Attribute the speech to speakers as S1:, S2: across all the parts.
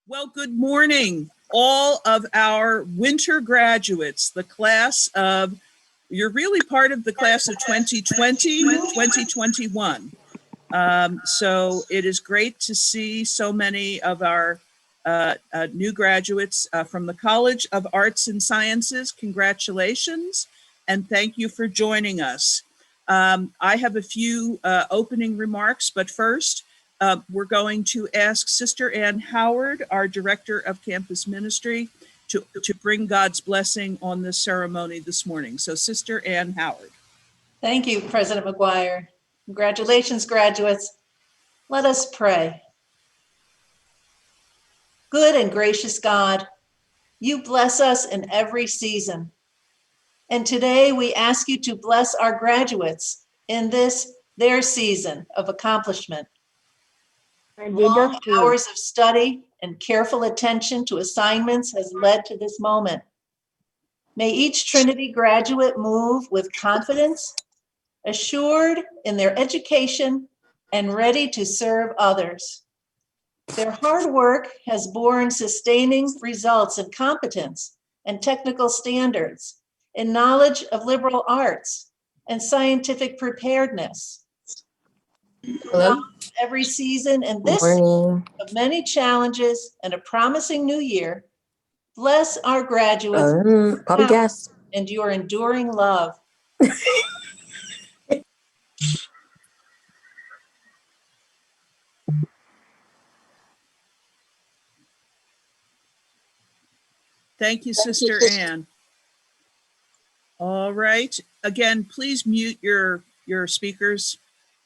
S1: Well, good morning, all of our winter graduates, the class of, you're really part of the class of 2020, 2021. So it is great to see so many of our new graduates from the College of Arts and Sciences. Congratulations, and thank you for joining us. I have a few opening remarks, but first, we're going to ask Sister Ann Howard, our Director of Campus Ministry, to bring God's blessing on this ceremony this morning. So Sister Ann Howard.
S2: Thank you, President McGuire. Congratulations, graduates. Let us pray. Good and gracious God, you bless us in every season. And today we ask you to bless our graduates in this, their season of accomplishment. Long hours of study and careful attention to assignments has led to this moment. May each Trinity graduate move with confidence, assured in their education, and ready to serve others. Their hard work has borne sustaining results in competence and technical standards, in knowledge of liberal arts and scientific preparedness.
S3: Hello.
S2: Every season and this of many challenges and a promising new year, bless our graduates and your enduring love.
S1: Thank you, Sister Ann. All right. Again, please mute your speakers,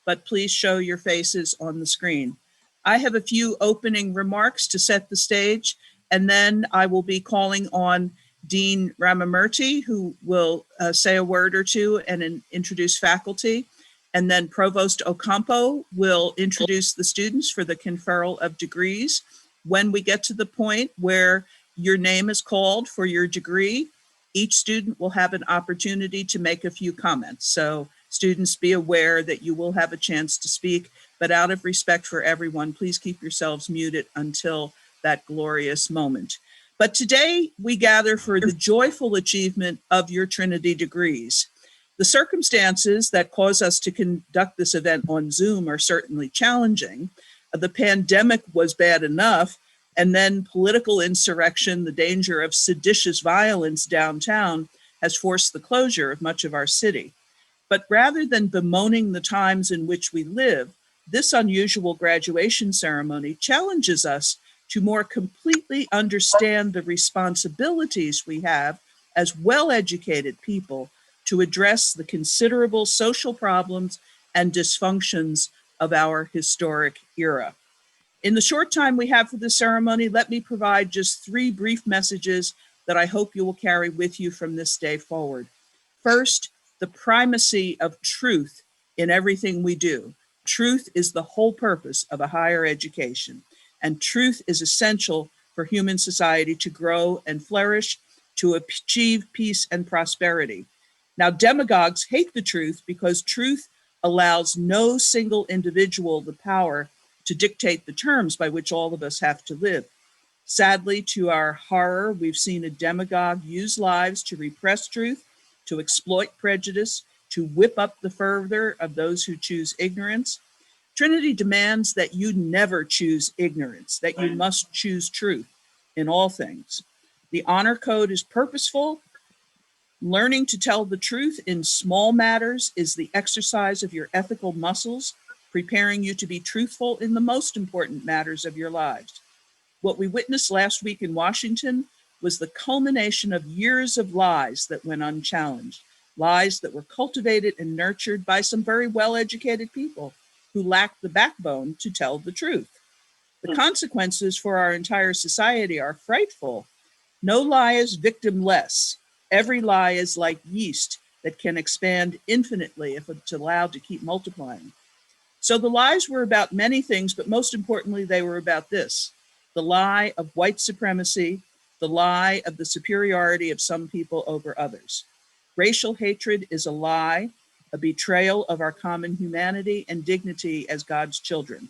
S1: but please show your faces on the screen. I have a few opening remarks to set the stage, and then I will be calling on Dean Ramamurti, who will say a word or two and introduce faculty. And then Provost Ocampo will introduce the students for the conferral of degrees. When we get to the point where your name is called for your degree, each student will have an opportunity to make a few comments. So students, be aware that you will have a chance to speak, but out of respect for everyone, please keep yourselves muted until that glorious moment. But today we gather for the joyful achievement of your Trinity degrees. The circumstances that cause us to conduct this event on Zoom are certainly challenging. The pandemic was bad enough, and then political insurrection, the danger of seditious violence downtown, has forced the closure of much of our city. But rather than bemoaning the times in which we live, this unusual graduation ceremony challenges us to more completely understand the responsibilities we have as well-educated people to address the considerable social problems and dysfunctions of our historic era. In the short time we have for this ceremony, let me provide just 3 brief messages that I hope you will carry with you from this day forward. First, the primacy of truth in everything we do. Truth is the whole purpose of a higher education, and truth is essential for human society to grow and flourish, to achieve peace and prosperity. Now, demagogues hate the truth because truth allows no single individual the power to dictate the terms by which all of us have to live. Sadly, to our horror, we've seen a demagogue use lives to repress truth, to exploit prejudice, to whip up the fervor of those who choose ignorance. Trinity demands that you never choose ignorance, that you must choose truth in all things. The honor code is purposeful. Learning to tell the truth in small matters is the exercise of your ethical muscles, preparing you to be truthful in the most important matters of your lives. What we witnessed last week in Washington was the culmination of years of lies that went unchallenged, lies that were cultivated and nurtured by some very well-educated people who lacked the backbone to tell the truth. The consequences for our entire society are frightful. No lie is victimless. Every lie is like yeast that can expand infinitely if it's allowed to keep multiplying. So the lies were about many things, but most importantly, they were about this: the lie of white supremacy, the lie of the superiority of some people over others. Racial hatred is a lie, a betrayal of our common humanity and dignity as God's children.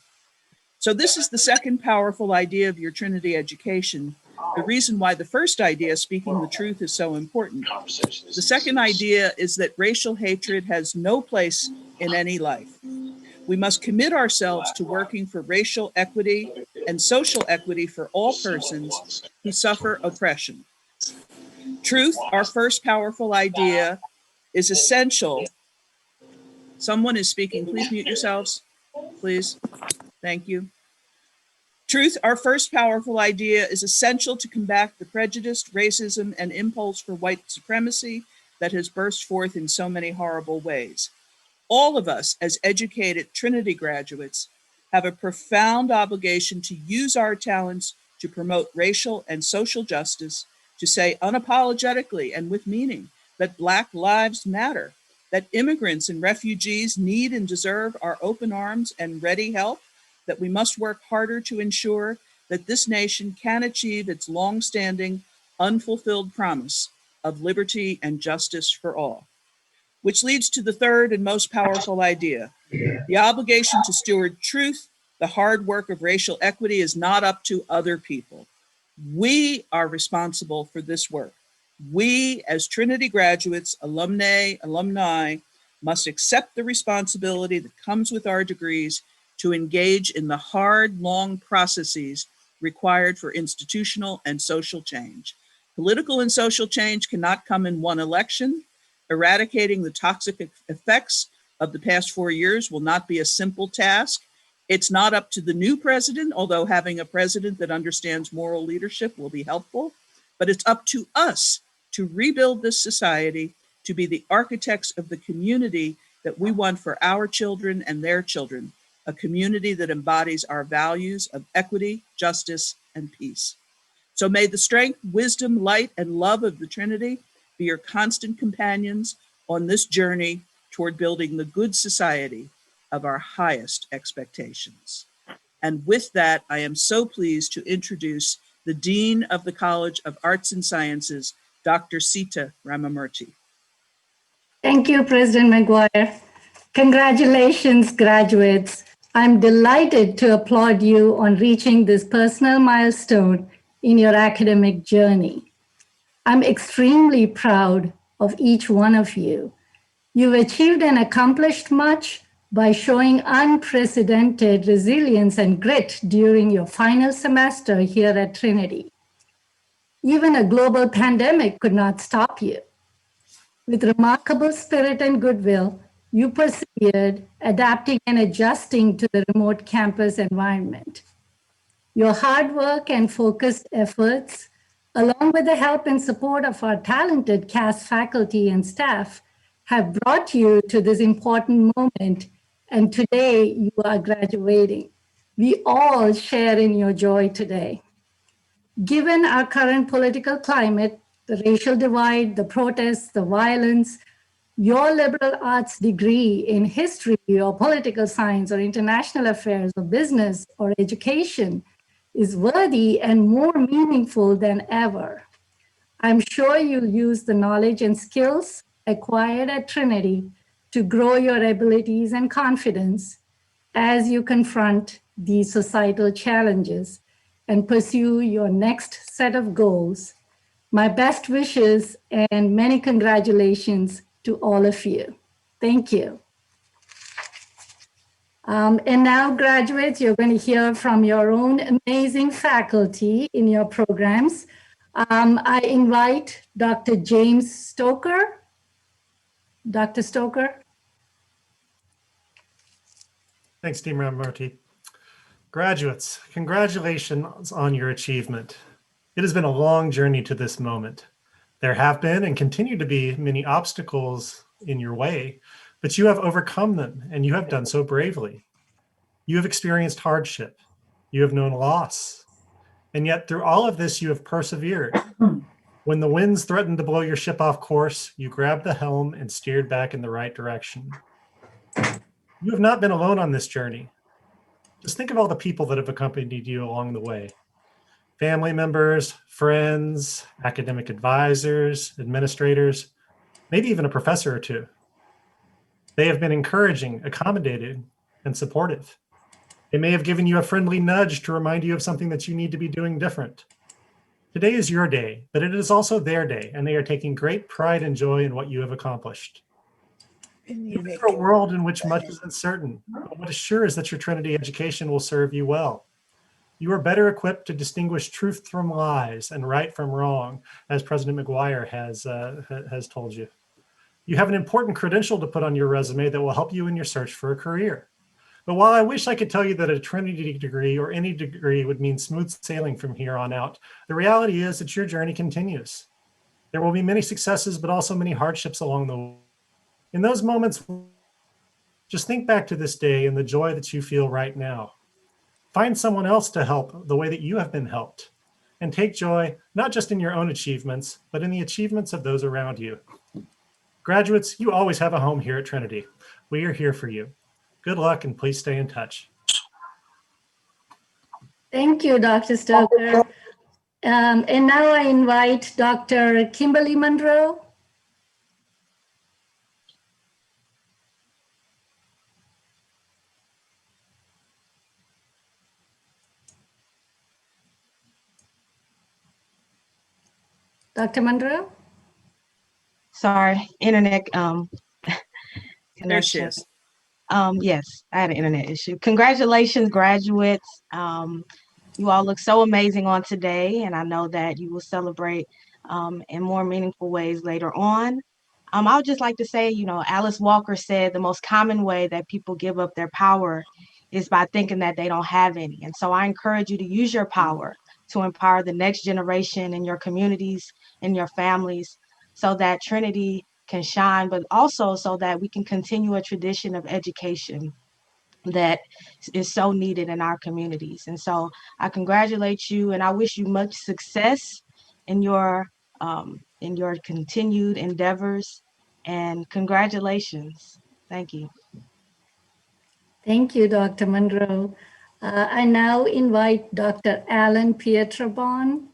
S1: So this is the second powerful idea of your Trinity education, the reason why the first idea, speaking the truth, is so important. The second idea is that racial hatred has no place in any life. We must commit ourselves to working for racial equity and social equity for all persons who suffer oppression. Truth, our first powerful idea, is essential. Someone is speaking. Please mute yourselves. Please. Thank you. Truth, our first powerful idea, is essential to combat the prejudice, racism, and impulse for white supremacy that has burst forth in so many horrible ways. All of us, as educated Trinity graduates, have a profound obligation to use our talents to promote racial and social justice, to say unapologetically and with meaning that Black lives matter, that immigrants and refugees need and deserve our open arms and ready help, that we must work harder to ensure that this nation can achieve its long-standing, unfulfilled promise of liberty and justice for all. Which leads to the third and most powerful idea. The obligation to steward truth, the hard work of racial equity, is not up to other people. We are responsible for this work. We, as Trinity graduates, alumni, must accept the responsibility that comes with our degrees to engage in the hard, long processes required for institutional and social change. Political and social change cannot come in one election. Eradicating the toxic effects of the past 4 years will not be a simple task. It's not up to the new president, although having a president that understands moral leadership will be helpful, but it's up to us to rebuild this society, to be the architects of the community that we want for our children and their children, a community that embodies our values of equity, justice, and peace. So may the strength, wisdom, light, and love of the Trinity be your constant companions on this journey toward building the good society of our highest expectations. And with that, I am so pleased to introduce the Dean of the College of Arts and Sciences, Dr. Sita Ramamurthy.
S4: Thank you, President McGuire. Congratulations, graduates. I'm delighted to applaud you on reaching this personal milestone in your academic journey. I'm extremely proud of each one of you. You've achieved and accomplished much by showing unprecedented resilience and grit during your final semester here at Trinity. Even a global pandemic could not stop you. With remarkable spirit and goodwill, you persevered, adapting and adjusting to the remote campus environment. Your hard work and focused efforts, along with the help and support of our talented CAS faculty and staff, have brought you to this important moment, and today you are graduating. We all share in your joy today. Given our current political climate, the racial divide, the protests, the violence, your liberal arts degree in history or political science or international affairs or business or education is worthy and more meaningful than ever. I'm sure you'll use the knowledge and skills acquired at Trinity to grow your abilities and confidence as you confront these societal challenges and pursue your next set of goals. My best wishes and many congratulations to all of you. Thank you. And now, graduates, you're going to hear from your own amazing faculty in your programs. I invite Dr. James Stoker. Dr. Stoker.
S5: Thanks, Dean Ramamurthy. Graduates, congratulations on your achievement. It has been a long journey to this moment. There have been and continue to be many obstacles in your way, but you have overcome them and you have done so bravely. You have experienced hardship. You have known loss. And yet through all of this, you have persevered. When the winds threatened to blow your ship off course, you grabbed the helm and steered back in the right direction. You have not been alone on this journey. Just think of all the people that have accompanied you along the way. Family members, friends, academic advisors, administrators, maybe even a professor or two. They have been encouraging, accommodating, and supportive. They may have given you a friendly nudge to remind you of something that you need to be doing different. Today is your day, but it is also their day, and they are taking great pride and joy in what you have accomplished. You live for a world in which much is uncertain, but what is sure is that your Trinity education will serve you well. You are better equipped to distinguish truth from lies and right from wrong, as President McGuire has told you. You have an important credential to put on your resume that will help you in your search for a career. But while I wish I could tell you that a Trinity degree or any degree would mean smooth sailing from here on out, the reality is that your journey continues. There will be many successes, but also many hardships along the way. In those moments, just think back to this day and the joy that you feel right now. Find someone else to help the way that you have been helped. And take joy, not just in your own achievements, but in the achievements of those around you. Graduates, you always have a home here at Trinity. We are here for you. Good luck, and please stay in touch.
S4: Thank you, Dr. Stoker. And now I invite Dr. Kimberly Monroe. Dr. Monroe?
S3: Sorry, internet
S1: There she
S3: connection.
S1: is.
S3: Yes, I had an internet issue. Congratulations, graduates. You all look so amazing on today, and I know that you will celebrate in more meaningful ways later on. I would just like to say, Alice Walker said the most common way that people give up their power is by thinking that they don't have any. And so I encourage you to use your power to empower the next generation in your communities, in your families, so that Trinity can shine, but also so that we can continue a tradition of education that is so needed in our communities. And so I congratulate you, and I wish you much success in your continued endeavors, and congratulations. Thank you.
S4: Thank you, Dr. Monroe. I now invite Dr. Alan Pietrobon.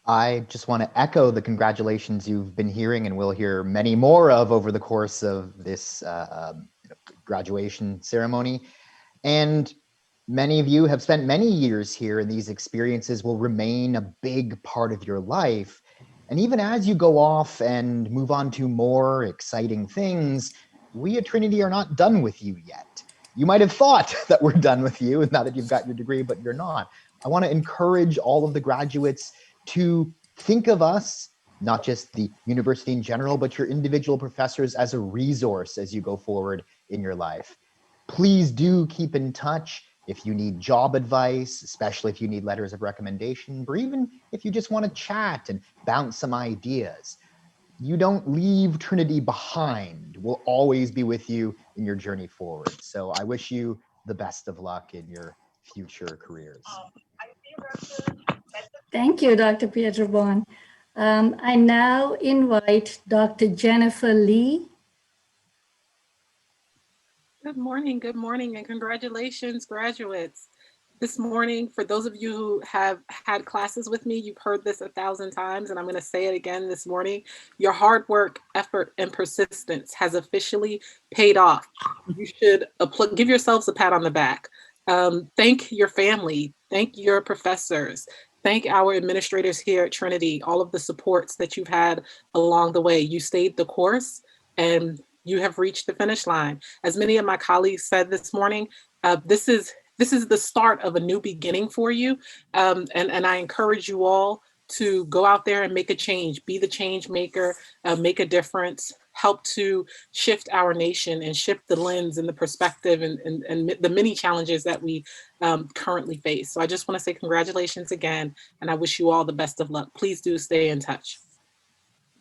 S6: I just want to echo the congratulations you've been hearing and will hear many more of over the course of this graduation ceremony. And many of you have spent many years here, and these experiences will remain a big part of your life. And even as you go off and move on to more exciting things, we at Trinity are not done with you yet. You might have thought that we're done with you now that you've got your degree, but you're not. I want to encourage all of the graduates to think of us, not just the university in general, but your individual professors, as a resource as you go forward in your life. Please do keep in touch if you need job advice, especially if you need letters of recommendation, or even if you just want to chat and bounce some ideas. You don't leave Trinity behind. We'll always be with you in your journey forward. So I wish you the best of luck in your future careers.
S4: Thank you, Dr. Pietrobon. I now invite Dr. Jennifer Lee.
S7: Good morning, and congratulations, graduates. This morning, for those of you who have had classes with me, you've heard this 1,000 times, and I'm going to say it again this morning. Your hard work, effort, and persistence has officially paid off. You should give yourselves a pat on the back. Thank your family. Thank your professors. Thank our administrators here at Trinity, all of the supports that you've had along the way. You stayed the course, and you have reached the finish line. As many of my colleagues said this morning, this is the start of a new beginning for you. And I encourage you all to go out there and make a change, be the change maker, make a difference, help to shift our nation and shift the lens and the perspective and the many challenges that we currently face. So I just want to say congratulations again, and I wish you all the best of luck. Please do stay in touch.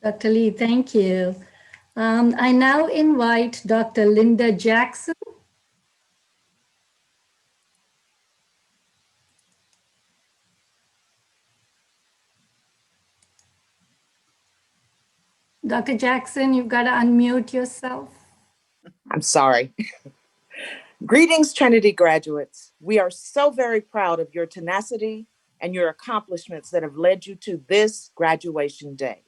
S4: Dr. Lee, thank you. I now invite Dr. Linda Jackson. Dr. Jackson, you've got to unmute yourself.
S8: I'm sorry. Greetings, Trinity graduates. We are so very proud of your tenacity and your accomplishments that have led you to this graduation day.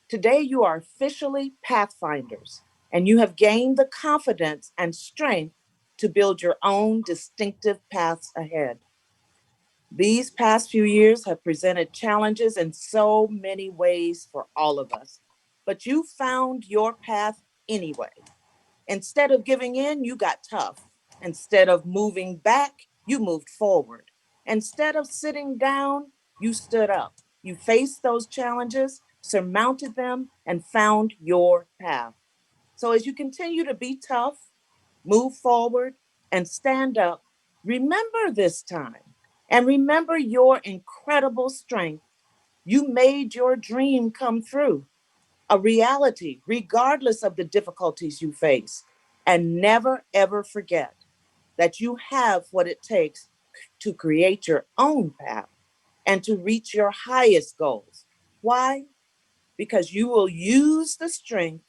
S8: Today, you are officially Pathfinders, and you have gained the confidence and strength to build your own distinctive paths ahead. These past few years have presented challenges in so many ways for all of us, but you found your path anyway. Instead of giving in, you got tough. Instead of moving back, you moved forward. Instead of sitting down, you stood up. You faced those challenges, surmounted them, and found your path. So as you continue to be tough, move forward, and stand up, remember this time and remember your incredible strength. You made your dream come true, a reality, regardless of the difficulties you face. And never, ever forget that you have what it takes to create your own path and to reach your highest goals. Why? Because you will use the strength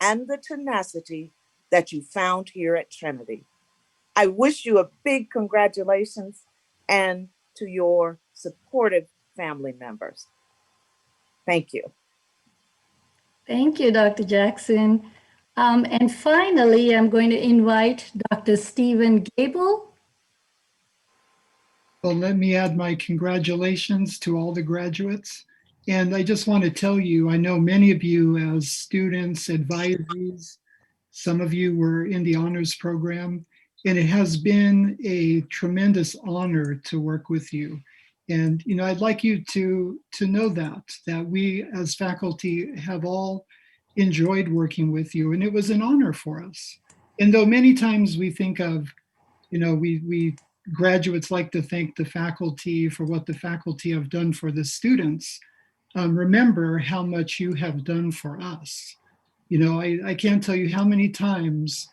S8: and the tenacity that you found here at Trinity. I wish you a big congratulations, and to your supportive family members. Thank you.
S4: Thank you, Dr. Jackson. And finally, I'm going to invite Dr. Stephen Gable.
S9: Well, let me add my congratulations to all the graduates. And I just want to tell you, I know many of you as students, advisees, some of you were in the honors program, and it has been a tremendous honor to work with you. And I'd like you to know that we as faculty have all enjoyed working with you, and it was an honor for us. And though many times we think of, we graduates like to thank the faculty for what the faculty have done for the students, remember how much you have done for us. I can't tell you how many times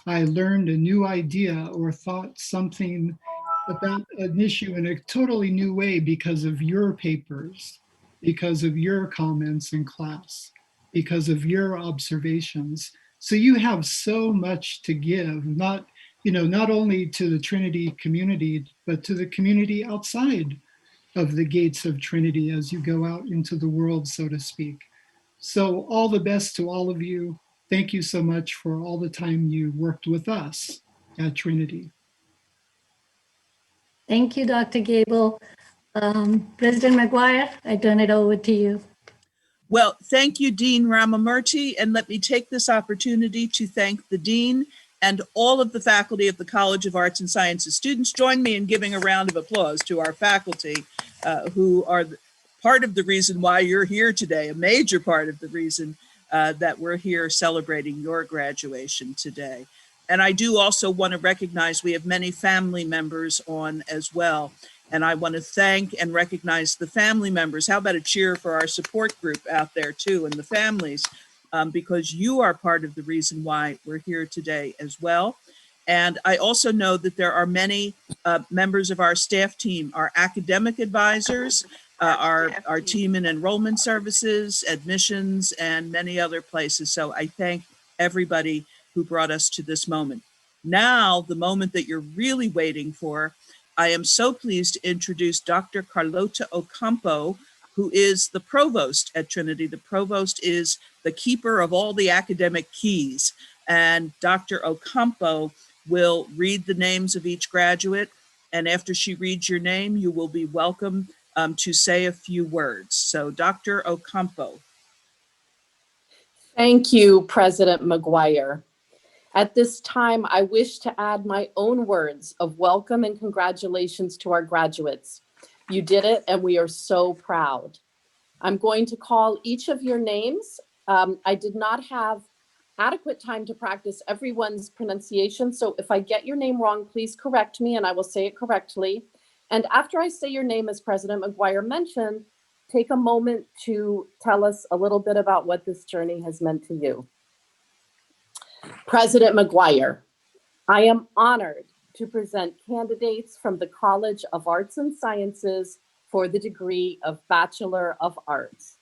S9: I learned a new idea or thought something about an issue in a totally new way because of your papers, because of your comments in class, because of your observations. So you have so much to give, not only to the Trinity community, but to the community outside of the gates of Trinity as you go out into the world, so to speak. So all the best to all of you. Thank you so much for all the time you worked with us at Trinity.
S4: Thank you, Dr. Gable. President McGuire, I turn it over to you.
S1: Well, thank you, Dean Ramamurti, and let me take this opportunity to thank the Dean and all of the faculty of the College of Arts and Sciences. Students, join me in giving a round of applause to our faculty who are part of the reason why you're here today, a major part of the reason that we're here celebrating your graduation today. And I do also want to recognize we have many family members on as well. And I want to thank and recognize the family members. How about a cheer for our support group out there too, and the families, because you are part of the reason why we're here today as well. And I also know that there are many members of our staff team, our academic advisors, our team in enrollment services, admissions, and many other places. So I thank everybody who brought us to this moment. Now, the moment that you're really waiting for, I am so pleased to introduce Dr. Carlota Ocampo, who is the provost at Trinity. The provost is the keeper of all the academic keys. And Dr. Ocampo will read the names of each graduate. And after she reads your name, you will be welcome to say a few words. So Dr. Ocampo.
S10: Thank you, President McGuire. At this time, I wish to add my own words of welcome and congratulations to our graduates. You did it, and we are so proud. I'm going to call each of your names. I did not have adequate time to practice everyone's pronunciation, so if I get your name wrong, please correct me and I will say it correctly. And after I say your name, as President McGuire mentioned, take a moment to tell us a little bit about what this journey has meant to you. President McGuire, I am honored to present candidates from the College of Arts and Sciences for the degree of Bachelor of Arts.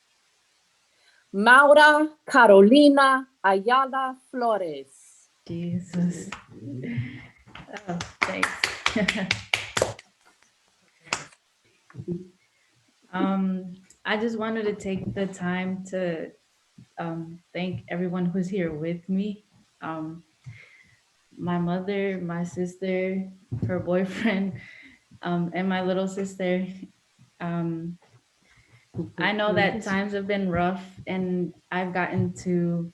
S10: Maura Carolina Ayala Flores.
S11: Jesus. Oh, thanks. I just wanted to take the time to thank everyone who's here with me. my mother, my sister, her boyfriend, and my little sister. I know that times have been rough, and I've gotten to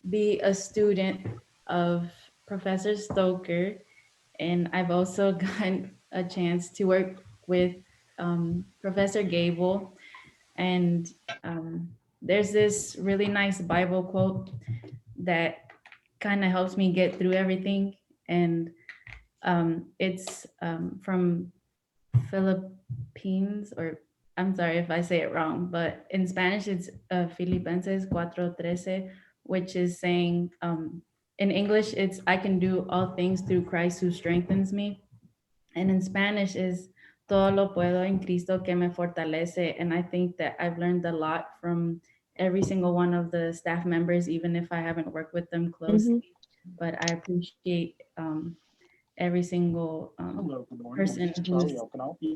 S11: be a student of Professor Stoker, and I've also gotten a chance to work with Professor Gable. And there's this really nice Bible quote that kind of helps me get through everything. And it's from Philippines, or I'm sorry if I say it wrong, but in Spanish it's Filipenses 4:13, which is saying, in English it's I can do all things through Christ who strengthens me. And in Spanish is todo lo puedo en Cristo que me fortalece. And I think that I've learned a lot from every single one of the staff members, even if I haven't worked with them closely. But I appreciate every single person who's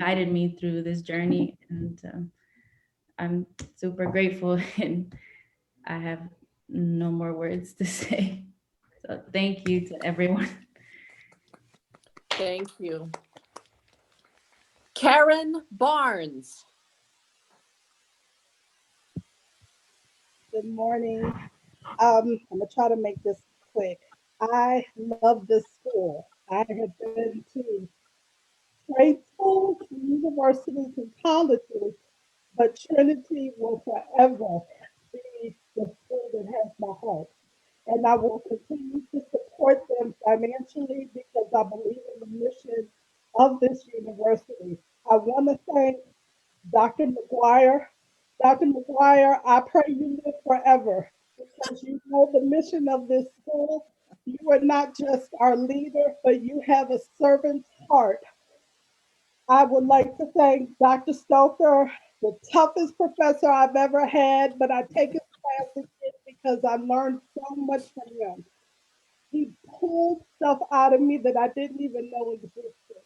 S11: guided me through this journey. And I'm super grateful, and I have no more words to say. So thank you to everyone.
S10: Thank you. Karen Barnes.
S12: Good morning. I'm gonna try to make this quick. I love this school. I have been to trade schools, universities, and colleges, but Trinity will forever be the school that has my heart. And I will continue to support them financially because I believe in the mission of this university. I want to thank Dr. McGuire. Dr. McGuire, I pray you live forever because you know the mission of this school. You are not just our leader, but you have a servant's heart. I would like to thank Dr. Stoker, the toughest professor I've ever had, but I take his classes because I learned so much from him. He pulled stuff out of me that I didn't even know existed.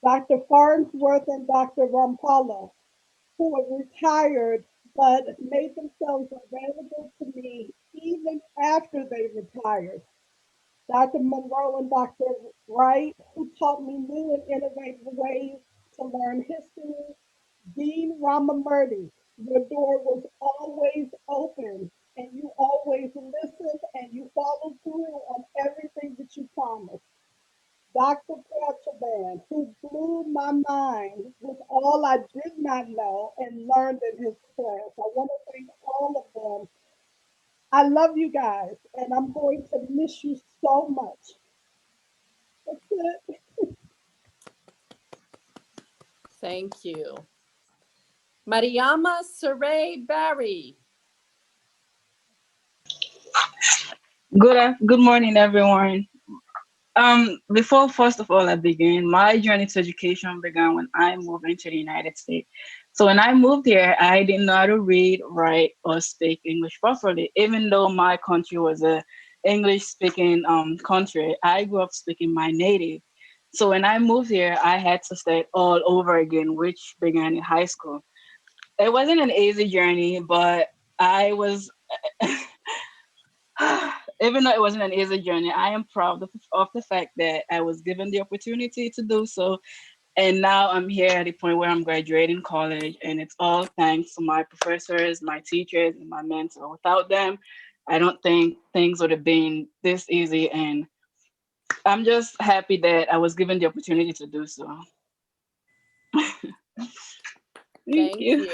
S12: Dr. Farnsworth and Dr. Rampala, who have retired but made themselves available to me even after they retired. Dr. Monroe and Dr. Wright, who taught me new and innovative ways to learn history. Dean Ramamurti, your door was always open and you always listened and you followed through on everything that you promised. Dr. Pietrobon, who blew my mind with all I did not know and learned in his class. I want to thank all of them. I love you guys, and I'm going to miss you so much. That's it.
S10: Thank you. Mariama Saray Barry.
S13: Good morning, everyone. Before first of all I begin, my journey to education began when I moved into the United States. So when I moved here, I didn't know how to read, write, or speak English properly. Even though my country was a English-speaking country, I grew up speaking my native. So when I moved here, I had to start all over again, which began in high school. It wasn't an easy journey, but I was. Even though it wasn't an easy journey, I am proud of the fact that I was given the opportunity to do so. And now I'm here at the point where I'm graduating college, and it's all thanks to my professors, my teachers, and my mentor. Without them, I don't think things would have been this easy. And I'm just happy that I was given the opportunity to do so.
S10: Thank you.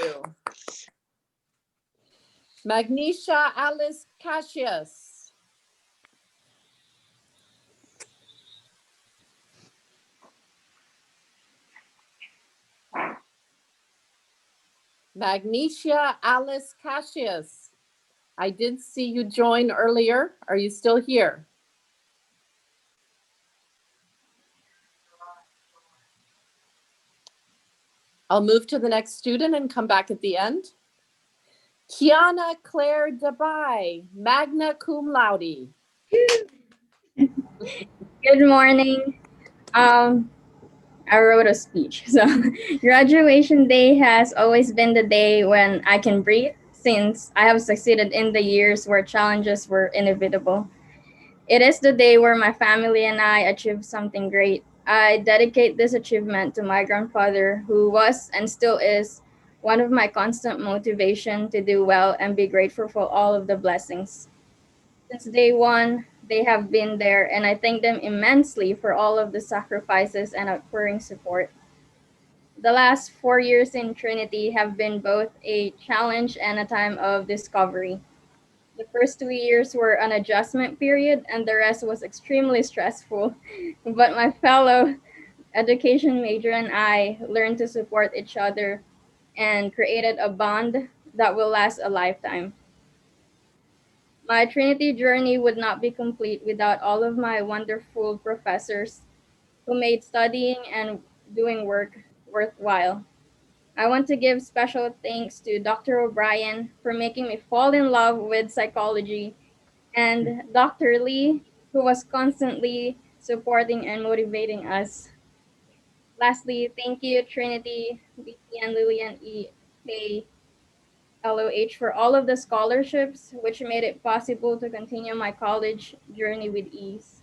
S10: Magnesia Alice Cassius. Magnesia Alice Cassius. I did see you join earlier. Are you still here? I'll move to the next student and come back at the end. Kiana Claire Debye, magna cum laude.
S14: Good morning. I wrote a speech. So graduation day has always been the day when I can breathe, since I have succeeded in the years where challenges were inevitable. It is the day where my family and I achieved something great. I dedicate this achievement to my grandfather, who was and still is one of my constant motivation to do well and be grateful for all of the blessings. Since day one, they have been there, and I thank them immensely for all of the sacrifices and outpouring support. The last 4 years in Trinity have been both a challenge and a time of discovery. The first 2 years were an adjustment period, and the rest was extremely stressful. But my fellow education major and I learned to support each other and created a bond that will last a lifetime. My Trinity journey would not be complete without all of my wonderful professors who made studying and doing work worthwhile. I want to give special thanks to Dr. O'Brien for making me fall in love with psychology, and Dr. Lee, who was constantly supporting and motivating us. Lastly, thank you, Trinity, BT, and Lillian E. LOH for all of the scholarships, which made it possible to continue my college journey with ease.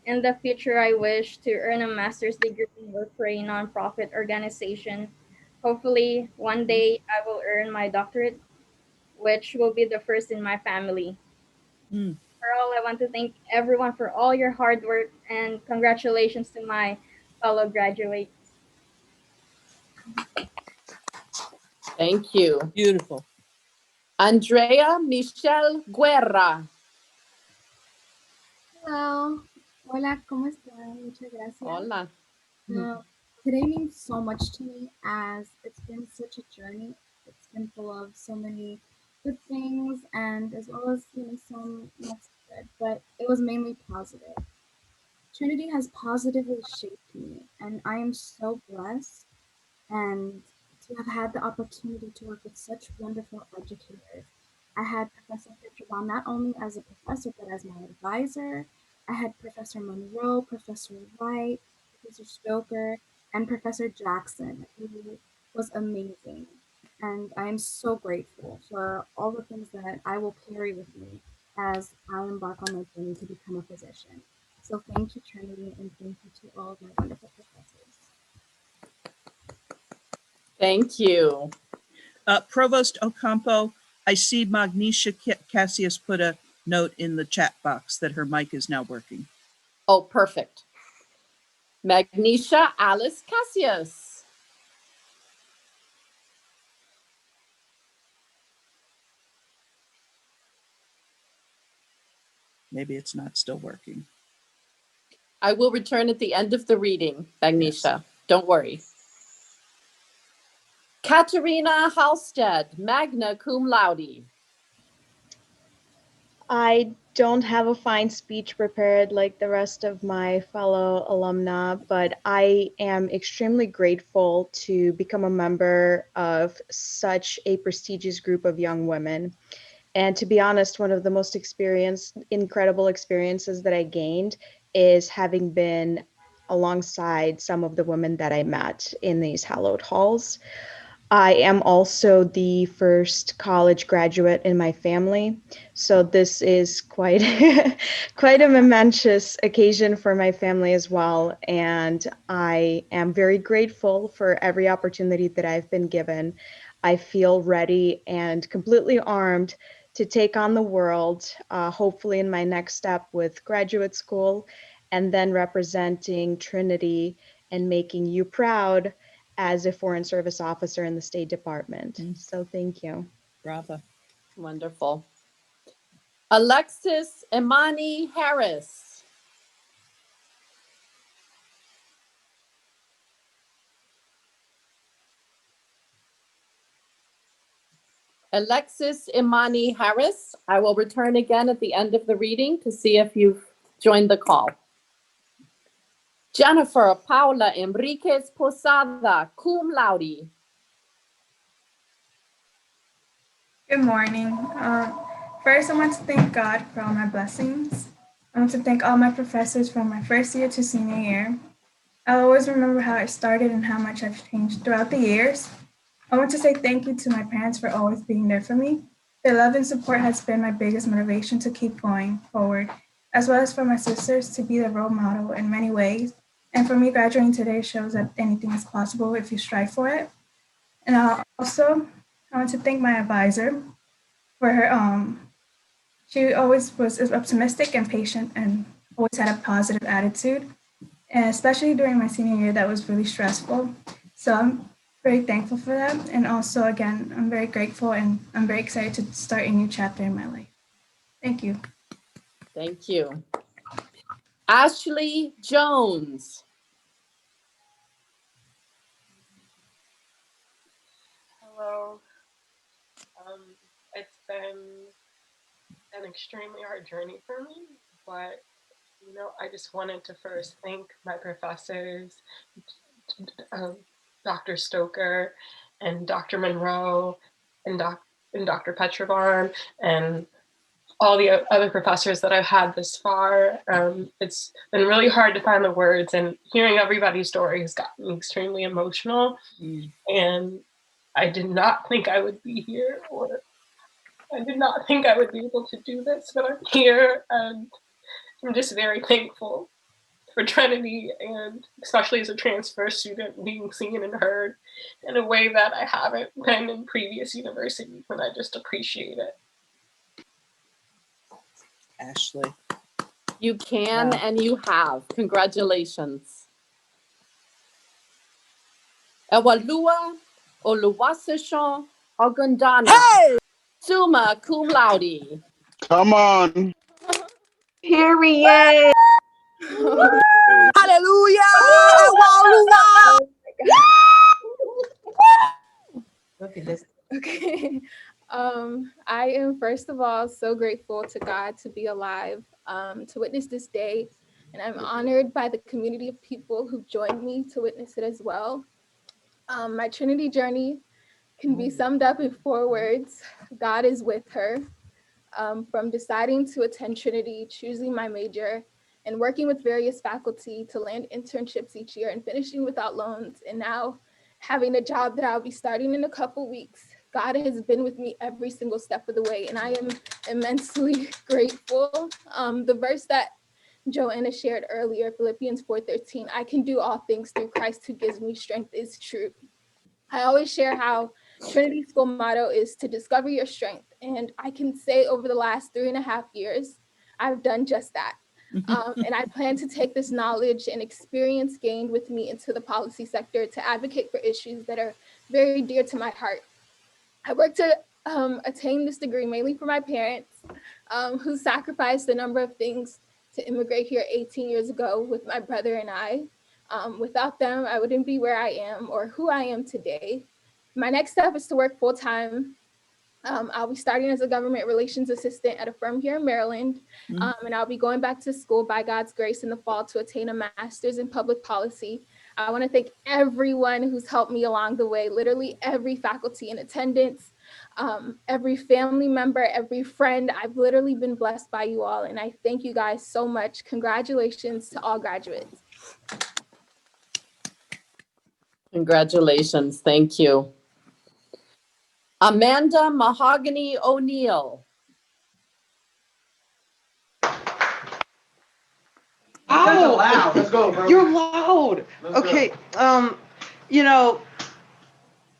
S14: In the future, I wish to earn a master's degree and work for a nonprofit organization. Hopefully, one day I will earn my doctorate, which will be the first in my family.
S1: Mm.
S14: Overall, I want to thank everyone for all your hard work and congratulations to my fellow graduates.
S10: Thank you.
S1: Beautiful.
S10: Andrea Michelle Guerra.
S15: Hello. Hola, ¿cómo están? Muchas gracias.
S10: Hola.
S15: Today means so much to me as it's been such a journey. It's been full of so many good things and as well as some not so good, but it was mainly positive. Trinity has positively shaped me, and I am so blessed and to have had the opportunity to work with such wonderful educators. I had Professor Pietrobon not only as a professor but as my advisor. I had Professor Monroe, Professor Wright, Professor Stoker, and Professor Jackson, who was amazing. And I am so grateful for all the things that I will carry with me as I embark on my journey to become a physician. So thank you, Trinity, and thank you to all of my wonderful professors.
S10: Thank you.
S1: Provost Ocampo, I see Magnesia Cassius put a note in the chat box that her mic is now working.
S10: Oh, perfect. Magnesia Alice Cassius.
S1: Maybe it's not still working.
S10: I will return at the end of the reading, Magnesia. Yes. Don't worry. Katerina Halstead, magna cum laude.
S16: I don't have a fine speech prepared like the rest of my fellow alumna, but I am extremely grateful to become a member of such a prestigious group of young women. And to be honest, one of the most incredible experiences that I gained is having been alongside some of the women that I met in these hallowed halls. I am also the first college graduate in my family, so this is quite quite a momentous occasion for my family as well, and I am very grateful for every opportunity that I've been given. I feel ready and completely armed to take on the world, hopefully in my next step with graduate school, and then representing Trinity and making you proud as a foreign service officer in the State Department. So thank you.
S1: Bravo.
S10: Wonderful. Alexis Imani Harris. Alexis Imani Harris. I will return again at the end of the reading to see if you've joined the call. Jennifer Paula Enriquez Posada, cum laude.
S17: Good morning. First, I want to thank God for all my blessings. I want to thank all my professors from my first year to senior year. I'll always remember how it started and how much I've changed throughout the years. I want to say thank you to my parents for always being there for me. Their love and support has been my biggest motivation to keep going forward. as well as for my sisters to be the role model in many ways. And for me, graduating today shows that anything is possible if you strive for it. And I want to thank my advisor for her. She always was optimistic and patient and always had a positive attitude. And especially during my senior year, that was really stressful. So I'm very thankful for that. And also, again, I'm very grateful and I'm very excited to start a new chapter in my life. Thank you.
S10: Thank you. Ashley Jones.
S18: Hello. It's been an extremely hard journey for me, but I just wanted to first thank my professors, Dr. Stoker and Dr. Monroe and Dr. Pietrobon and all the other professors that I've had this far. It's been really hard to find the words, and hearing everybody's story has gotten me extremely emotional. And I did not think I would be here, or I did not think I would be able to do this, but I'm here, and I'm just very thankful for Trinity, and especially as a transfer student, being seen and heard in a way that I haven't been in previous universities, and I just appreciate it.
S1: Ashley.
S10: You can and you have. Congratulations. Ewalua Oluwasesan Ogundana.
S19: Hey!
S10: Summa cum laude.
S19: Come on.
S3: Period.
S19: Hallelujah.
S14: Okay. I am, first of all, so grateful to God to be alive, to witness this day. And I'm honored by the community of people who've joined me to witness it as well. My Trinity journey can be summed up in 4 words: God is with her. From deciding to attend Trinity, choosing my major, and working with various faculty to land internships each year and finishing without loans, and now having a job that I'll be starting in a couple weeks. God has been with me every single step of the way, and I am immensely grateful. The verse that Joanna shared earlier, Philippians 4:13, I can do all things through Christ who gives me strength, is true. I always share how Trinity School motto is to discover your strength. And I can say over the last 3.5 years, I've done just that. And I plan to take this knowledge and experience gained with me into the policy sector to advocate for issues that are very dear to my heart. I work to attain this degree mainly for my parents, who sacrificed a number of things to immigrate here 18 years ago with my brother and I. Without them, I wouldn't be where I am or who I am today. My next step is to work full-time. I'll be starting as a government relations assistant at a firm here in Maryland, and I'll be going back to school by God's grace in the fall to attain a master's in public policy. I want to thank everyone who's helped me along the way, literally every faculty in attendance, every family member, every friend. I've literally been blessed by you all, and I thank you guys so much. Congratulations to all graduates.
S10: Congratulations. Thank you. Amanda Mahogany O'Neill.
S20: Oh, loud. Let's go, bro. You're loud. Okay. You know,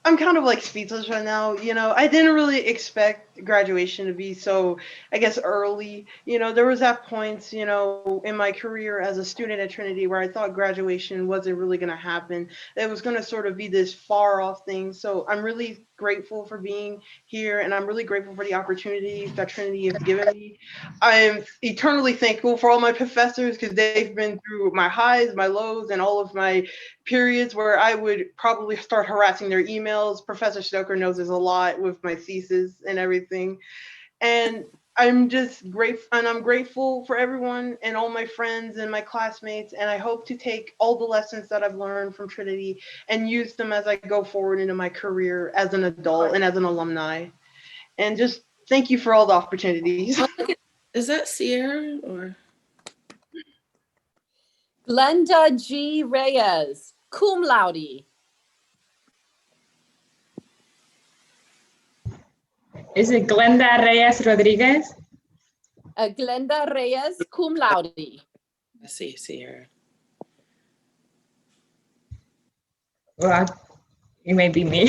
S20: I'm kind of like speechless right now. I didn't really expect graduation to be so, I guess, early. There was at points, in my career as a student at Trinity where I thought graduation wasn't really going to happen. It was going to sort of be this far off thing. So I'm really grateful for being here, and I'm really grateful for the opportunities that Trinity has given me. I'm eternally thankful for all my professors because they've been through my highs, my lows, and all of my periods where I would probably start harassing their emails. Professor Stoker knows there's a lot with my thesis and everything. And I'm just grateful, and I'm grateful for everyone and all my friends and my classmates. And I hope to take all the lessons that I've learned from Trinity and use them as I go forward into my career as an adult and as an alumni. And just thank you for all the opportunities.
S21: Is that Sierra or?
S10: Glenda G. Reyes, cum laude.
S22: Is it Glenda Reyes Rodriguez?
S10: Glenda Reyes, cum laude.
S21: I see Sierra.
S19: Well, it may be me.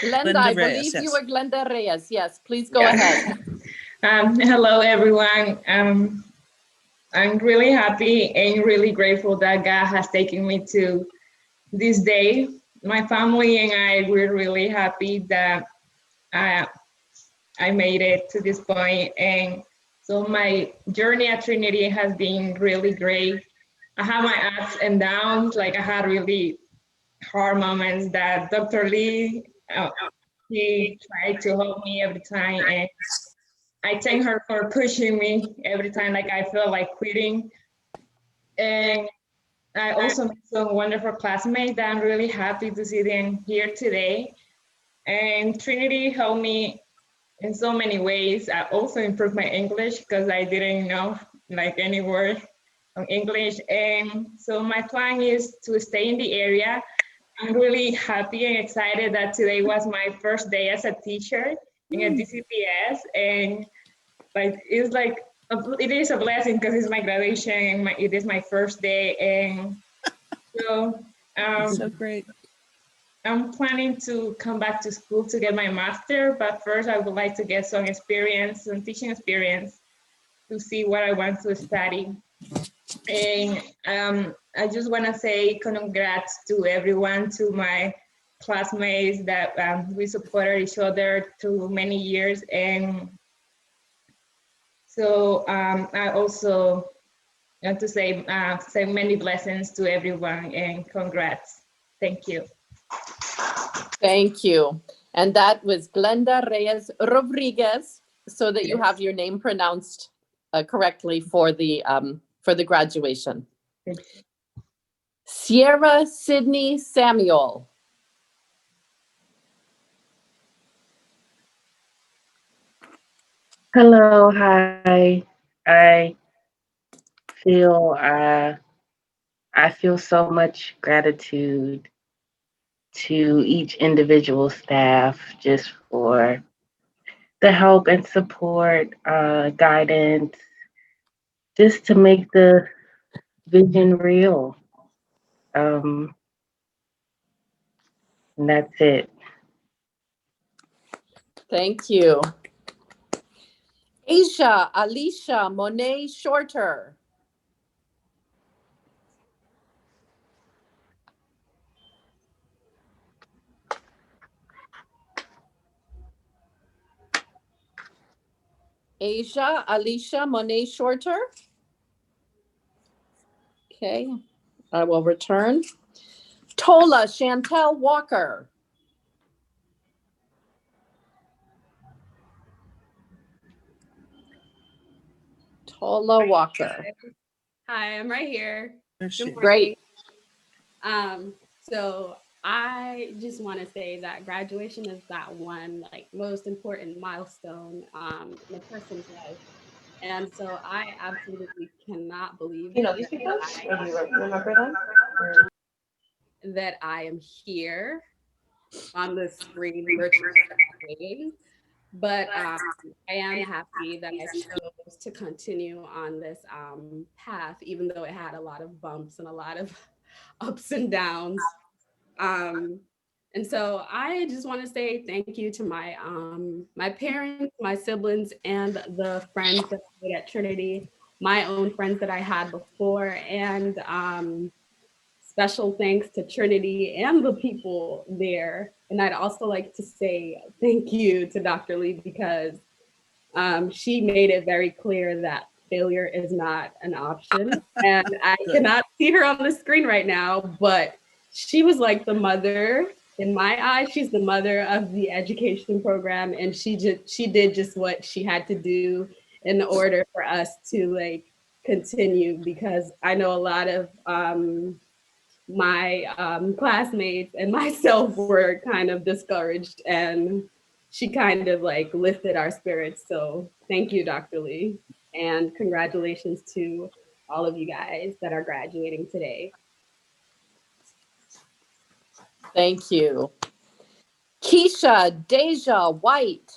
S10: Glenda, I believe you were Glenda Reyes. Yes, please go ahead.
S19: Hello, everyone. I'm really happy and really grateful that God has taken me to this day. My family and I, we're really happy that I made it to this point. And so my journey at Trinity has been really great. I had my ups and downs. Like I had really hard moments that Dr. Lee, he tried to help me every time. And I thank her for pushing me every time like I feel like quitting. And I also met some wonderful classmates that I'm really happy to see them here today. And Trinity helped me in so many ways. I also improved my English because I didn't know like any word of English. And so my plan is to stay in the area. I'm really happy and excited that today was my first day as a teacher in a DCPS. And like it's like it is a blessing because it's my graduation and it is my first day. And so
S1: so great.
S19: I'm planning to come back to school to get my master, but first I would like to get some experience, some teaching experience to see what I want to study. And I just want to say congrats to everyone, to my classmates that we supported each other through many years. And so I also want to say many blessings to everyone and congrats. Thank you.
S10: Thank you. And that was Glenda Reyes Rodriguez, so that you have your name pronounced correctly for the graduation. Sierra Sydney Samuel.
S22: Hello, hi. I feel so much gratitude to each individual staff just for the help and support, guidance, just to make the vision real. And that's it.
S10: Thank you. Asia Alicia Monet Shorter. Asia Alicia Monet Shorter. Okay, I will return. Tola Chantel Walker. Tola Walker.
S23: Hi, I'm right here. Good
S10: Great.
S23: morning. So I just want to say that graduation is that one like most important milestone in a person's life. And so I absolutely cannot believe
S18: You know these people? Or do you remember them? Or...
S23: that I am here on the screen virtually. But I am happy that I chose to continue on this path, even though it had a lot of bumps and a lot of ups and downs. And so I just want to say thank you to my my parents, my siblings, and the friends that I made at Trinity, my own friends that I had before, and special thanks to Trinity and the people there. And I'd also like to say thank you to Dr. Lee because she made it very clear that failure is not an option. And I cannot see her on the screen right now, but she was like the mother. In my eyes, she's the mother of the education program, and she did just what she had to do in order for us to like continue. Because I know a lot of my classmates and myself were kind of discouraged, and she kind of like lifted our spirits. So thank you, Dr. Lee, and congratulations to all of you guys that are graduating today.
S10: Thank you. Keisha Deja White.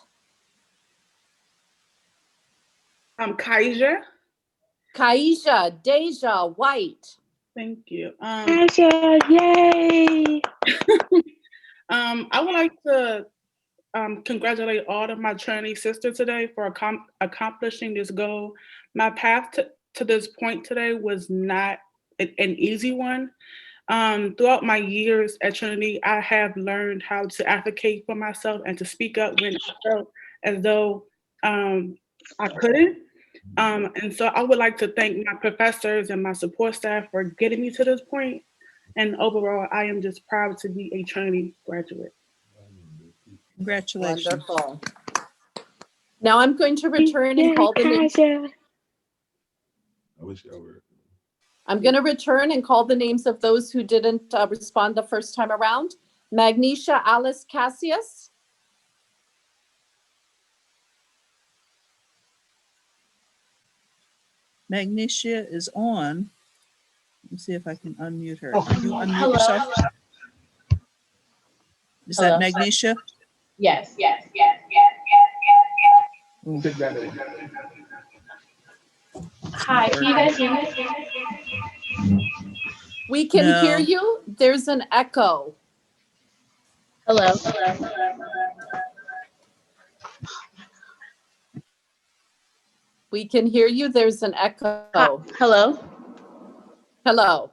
S13: Kaija.
S10: Kaija, Deja, White.
S13: Thank you.
S22: Kaija, yay!
S13: I would like to congratulate all of my Trinity sisters today for accomplishing this goal. My path to this point today was not an easy one. Throughout my years at Trinity, I have learned how to advocate for myself and to speak up when I felt as though I couldn't. And so I would like to thank my professors and my support staff for getting me to this point. And overall, I am just proud to be a Trinity graduate.
S1: Congratulations.
S10: Wonderful. Now I'm going to return and call the names. I'm going to return and call the names of those who didn't respond the first time around. Magnesia Alice Cassius.
S1: Magnesia is on. Let me see if I can unmute her. Can you unmute yourself? Is that Magnesia?
S22: Yes. Hi, can you guys hear me?
S10: We can hear you. There's an echo.
S22: Hello.
S10: We can hear you. There's an echo.
S22: Hello.
S10: Hello.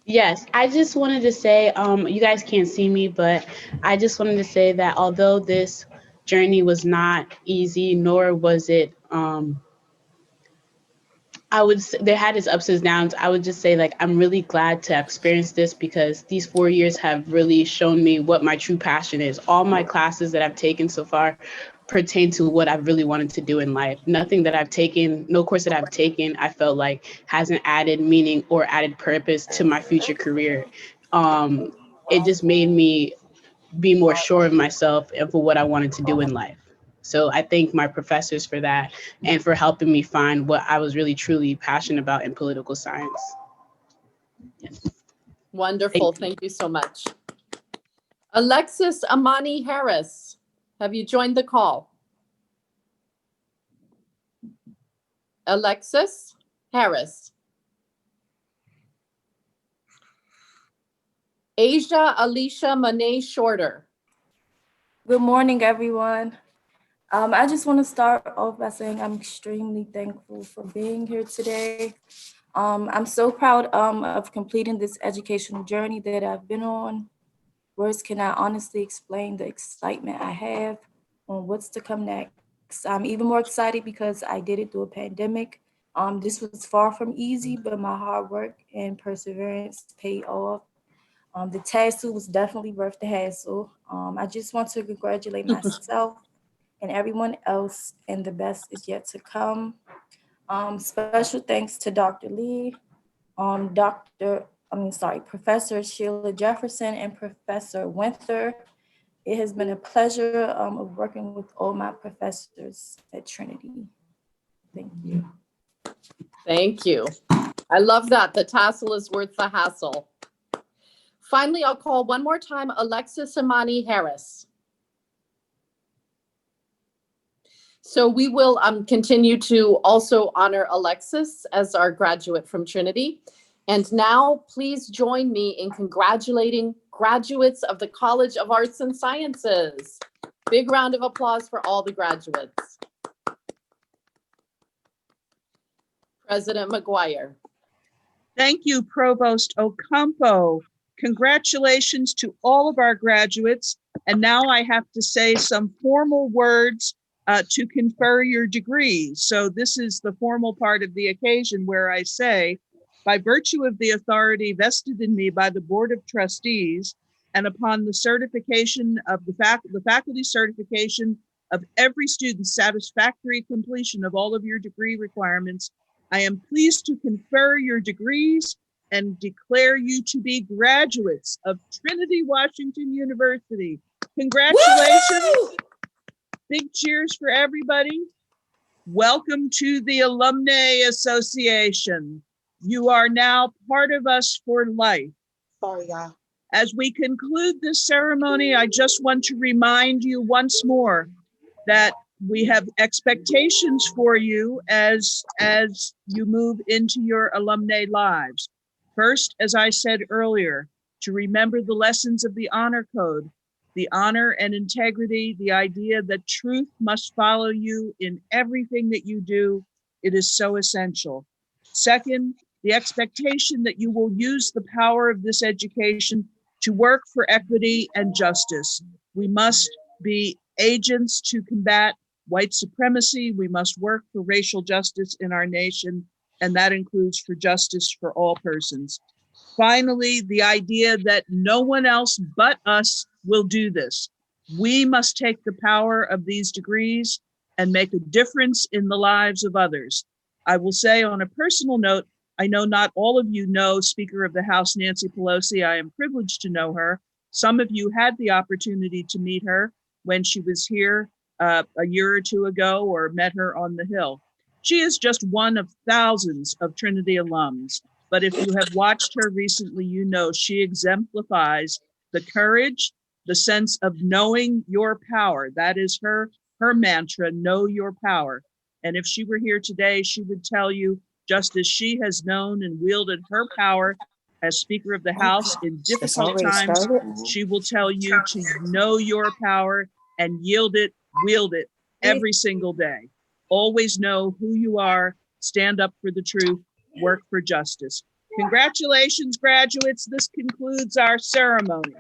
S22: Yes, I just wanted to say, you guys can't see me, but I just wanted to say that although this journey was not easy, nor was it, there had its ups and downs. I would just say, like, I'm really glad to have experienced this because these 4 years have really shown me what my true passion is. All my classes that I've taken so far pertain to what I've really wanted to do in life. Nothing that I've taken, no course that I've taken, I felt like hasn't added meaning or added purpose to my future career. It just made me be more sure of myself and for what I wanted to do in life. So I thank my professors for that and for helping me find what I was really truly passionate about in political science. Yes.
S10: Wonderful. Thank you so much. Alexis Amani Harris, have you joined the call? Alexis Harris. Asia Alicia Monet Shorter.
S2: Good morning, everyone. I just want to start off by saying I'm extremely thankful for being here today. I'm so proud of completing this educational journey that I've been on. Words cannot honestly explain the excitement I have on what's to come next. I'm even more excited because I did it through a pandemic. This was far from easy, but my hard work and perseverance paid off. The tassel was definitely worth the hassle. I just want to congratulate myself and everyone else, and the best is yet to come. Special thanks to Dr. Lee, Professor Sheila Jefferson and Professor Winther. It has been a pleasure of working with all my professors at Trinity. Thank you.
S10: Thank you. I love that. The tassel is worth the hassle. Finally, I'll call one more time Alexis Amani Harris. So we will continue to also honor Alexis as our graduate from Trinity. And now please join me in congratulating graduates of the College of Arts and Sciences. Big round of applause for all the graduates. President McGuire.
S1: Thank you, Provost Ocampo. Congratulations to all of our graduates. And now I have to say some formal words to confer your degrees. So this is the formal part of the occasion where I say, by virtue of the authority vested in me by the Board of Trustees, and upon the certification of the faculty certification of every student's satisfactory completion of all of your degree requirements, I am pleased to confer your degrees and declare you to be graduates of Trinity Washington University. Congratulations. Woo! Big cheers for everybody. Welcome to the Alumni Association. You are now part of us for life.
S8: Sorry, y'all.
S1: As we conclude this ceremony, I just want to remind you once more that we have expectations for you as you move into your alumni lives. First, as I said earlier, to remember the lessons of the honor code, the honor and integrity, the idea that truth must follow you in everything that you do. It is so essential. Second, the expectation that you will use the power of this education to work for equity and justice. We must be agents to combat white supremacy. We must work for racial justice in our nation, and that includes for justice for all persons. Finally, the idea that no one else but us will do this. We must take the power of these degrees and make a difference in the lives of others. I will say on a personal note, I know not all of you know Speaker of the House, Nancy Pelosi. I am privileged to know her. Some of you had the opportunity to meet her when she was here a year or two ago, or met her on the Hill. She is just one of thousands of Trinity alums. But if you have watched her recently, you know she exemplifies the courage, the sense of knowing your power. That is her mantra, know your power. And if she were here today, she would tell you, just as she has known and wielded her power as Speaker of the House in difficult times, she will tell you to know your power and yield it, wield it every single day. Always know who you are, stand up for the truth, work for justice. Congratulations, graduates. This concludes our ceremony.